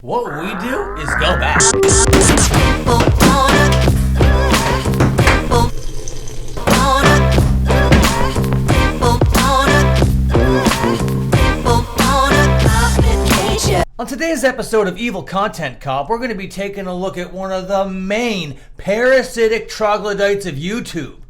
What we do is go back. On today's episode of Evil Content Cop, we're going to be taking a look at one of the main parasitic troglodytes of YouTube,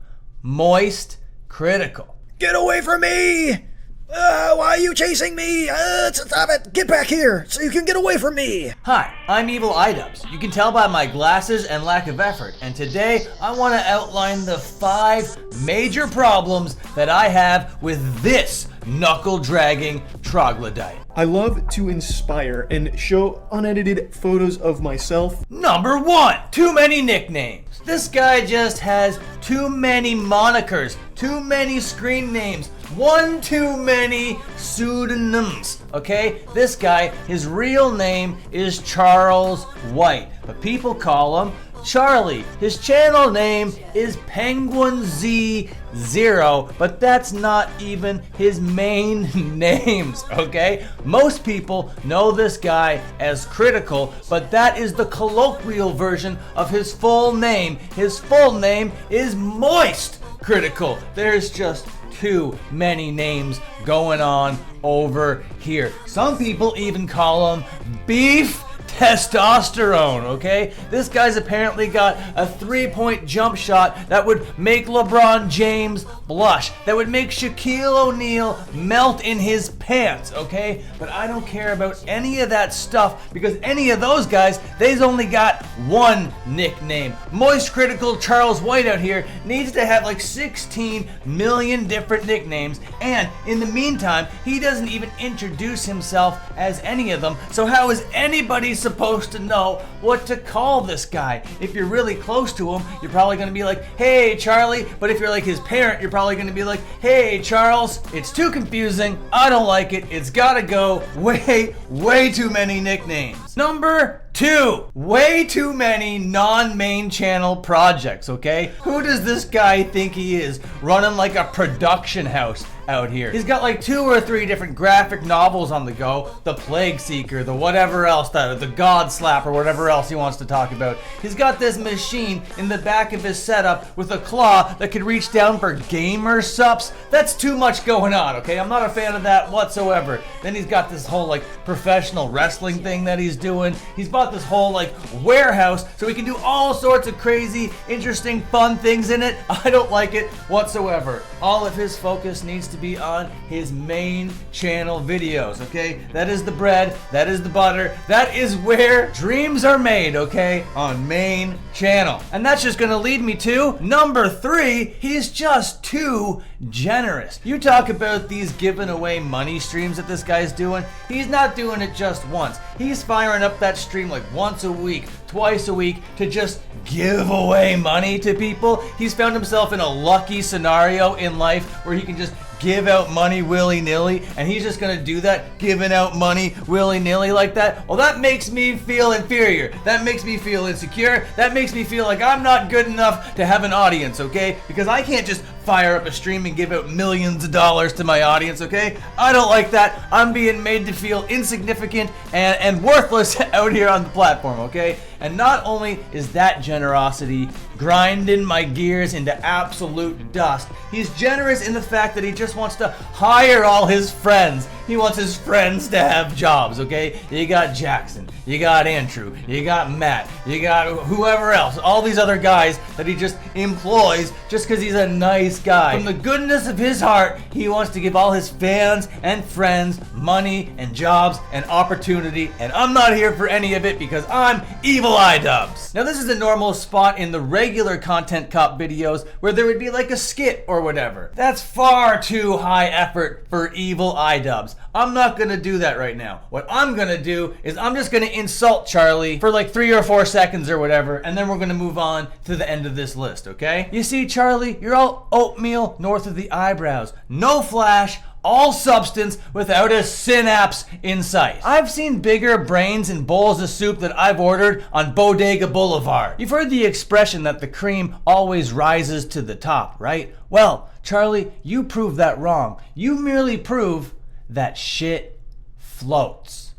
Moist Cr1tikal. Get away from me! Why are you chasing me? Stop it! Get back here so you can get away from me! Hi, I'm Evil iDubbbz. You can tell by my glasses and lack of effort, and today I want to outline the 5 major problems that I have with this knuckle-dragging troglodyte. I love to inspire and show unedited photos of myself. Number 1, too many nicknames. This guy just has too many monikers, too many screen names, one too many pseudonyms, okay? This guy, his real name is Charles White, but people call him Charlie. His channel name is Penguin Z0, but that's not even his main names, okay? Most people know this guy as Cr1tikal, but that is the colloquial version of his full name. His full name is Moist Cr1tikal. There's just too many names going on over here. Some people even call him Beef Testosterone, okay? This guy's apparently got a 3-point jump shot that would make LeBron James blush, that would make Shaquille O'Neal melt in his pants, okay? But I don't care about any of that stuff because any of those guys, they've only got one nickname. Moist Cr1tikal Charles White out here needs to have like 16 million different nicknames, and in the meantime, he doesn't even introduce himself as any of them, so how is anybody supposed to know what to call this guy? If you're really close to him, you're probably going to be like, hey Charlie, but if you're like his parent, you're probably going to be like, hey Charles. It's too confusing, I don't like it, it's gotta go. Way too many nicknames. Number 2, way too many non-main channel projects, okay? Who does this guy think he is, running like a production house out here? He's got like 2 or 3 different graphic novels on the go, the Plague Seeker, the whatever else, the God Slap, or whatever else he wants to talk about. He's got this machine in the back of his setup with a claw that can reach down for gamer sups. That's too much going on, okay? I'm not a fan of that whatsoever. Then he's got this whole like professional wrestling thing that he's doing. He's bought this whole like warehouse so he can do all sorts of crazy, interesting, fun things in it. I don't like it whatsoever. All of his focus needs to be on his main channel videos, okay? That is the bread, that is the butter, that is where dreams are made, okay? On main channel. And that's just gonna lead me to number 3, he's just too generous. You talk about these giving away money streams that this guy's doing, he's not doing it just once. He's firing up that stream like once a week, twice a week to just give away money to people. He's found himself in a lucky scenario in life where he can just give out money willy-nilly, and he's just gonna do that, giving out money willy-nilly like that. Well, that makes me feel inferior. That makes me feel insecure. That makes me feel like I'm not good enough to have an audience, okay? Because I can't just fire up a stream and give out millions of dollars to my audience, okay? I don't like that. I'm being made to feel insignificant and worthless out here on the platform, okay? And not only is that generosity grinding my gears into absolute dust, he's generous in the fact that he just wants to hire all his friends. He wants his friends to have jobs, okay? You got Jackson, you got Andrew, you got Matt, you got whoever else, all these other guys that he just employs just because he's a nice guy. From the goodness of his heart, he wants to give all his fans and friends money and jobs and opportunity, and I'm not here for any of it because I'm Evil iDubbbz. Now this is a normal spot in the regular Content Cop videos where there would be like a skit or whatever. That's far too high effort for Evil iDubbbz. I'm not gonna do that right now. What I'm gonna do is I'm just gonna insult Charlie for like 3 or 4 seconds or whatever, and then we're gonna move on to the end of this list, okay? You see, Charlie, you're all oatmeal north of the eyebrows. No flash, all substance without a synapse in sight. I've seen bigger brains in bowls of soup that I've ordered on Bodega Boulevard. You've heard the expression that the cream always rises to the top, right? Well, Charlie, you prove that wrong. You merely prove that shit floats.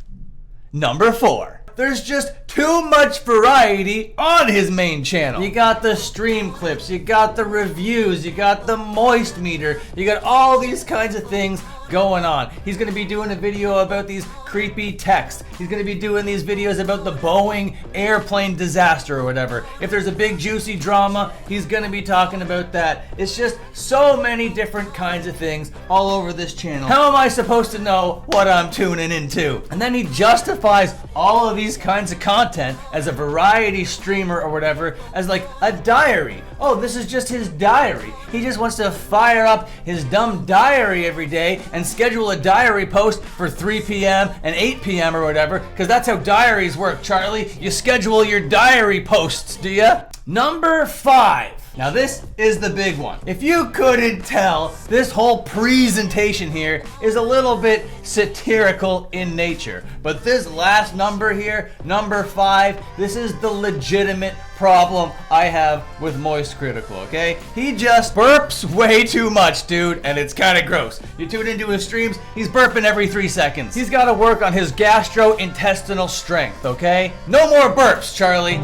Number 4. there's just too much variety on his main channel. You got the stream clips, you got the reviews, you got the moist meter, you got all these kinds of things going on. He's gonna be doing a video about these creepy texts. He's gonna be doing these videos about the Boeing airplane disaster or whatever. If there's a big juicy drama, he's gonna be talking about that. It's just so many different kinds of things all over this channel. How am I supposed to know what I'm tuning into? And then he justifies all of these kinds of content as a variety streamer or whatever as like a diary. Oh, this is just his diary. He just wants to fire up his dumb diary every day and schedule a diary post for 3 p.m. and 8 p.m. or whatever, because that's how diaries work, Charlie. You schedule your diary posts, do ya? Number 5. Now this is the big one. If you couldn't tell, this whole presentation here is a little bit satirical in nature. But this last number here, number 5, this is the legitimate problem I have with Moist Cr1tikal, okay? He just burps way too much, dude, and it's kind of gross. You tune into his streams, he's burping every 3 seconds. He's got to work on his gastrointestinal strength, okay? No more burps, Charlie.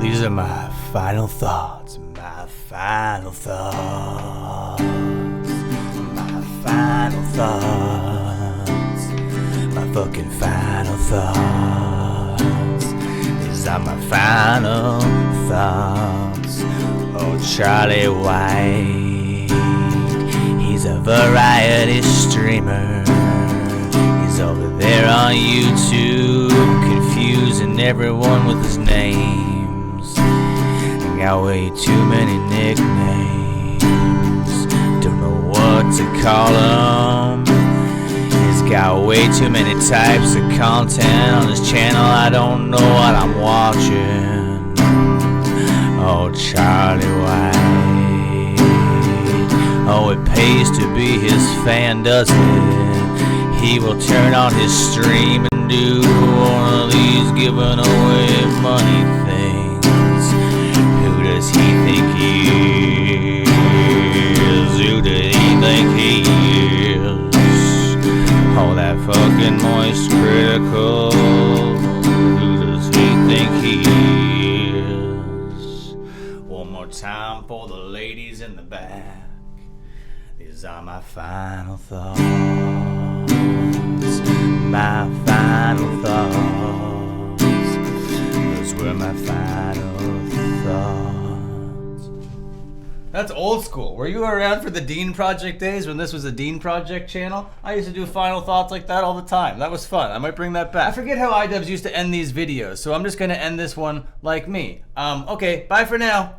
These are my final thoughts, my final thoughts, my final thoughts, my fucking final thoughts. These are my final thoughts. Oh, Charlie White, he's a variety streamer. He's over there on YouTube, confusing everyone with his name. Got way too many nicknames, don't know what to call them. He's got way too many types of content on his channel, I don't know what I'm watching. Oh, Charlie White, oh, it pays to be his fan, doesn't it? He will turn on his stream and do one of these giving away money things. Does he think he is? Who does he think he is? Oh, that fucking Moist Cr1tikal. Who does he think he is? One more time for the ladies in the back. These are my final thoughts. My final thoughts. Those were my final thoughts. That's old school. Were you around for the Dean Project days when this was a Dean Project channel? I used to do final thoughts like that all the time. That was fun. I might bring that back. I forget how iDubbbz used to end these videos, so I'm just gonna end this one like me. Okay, bye for now.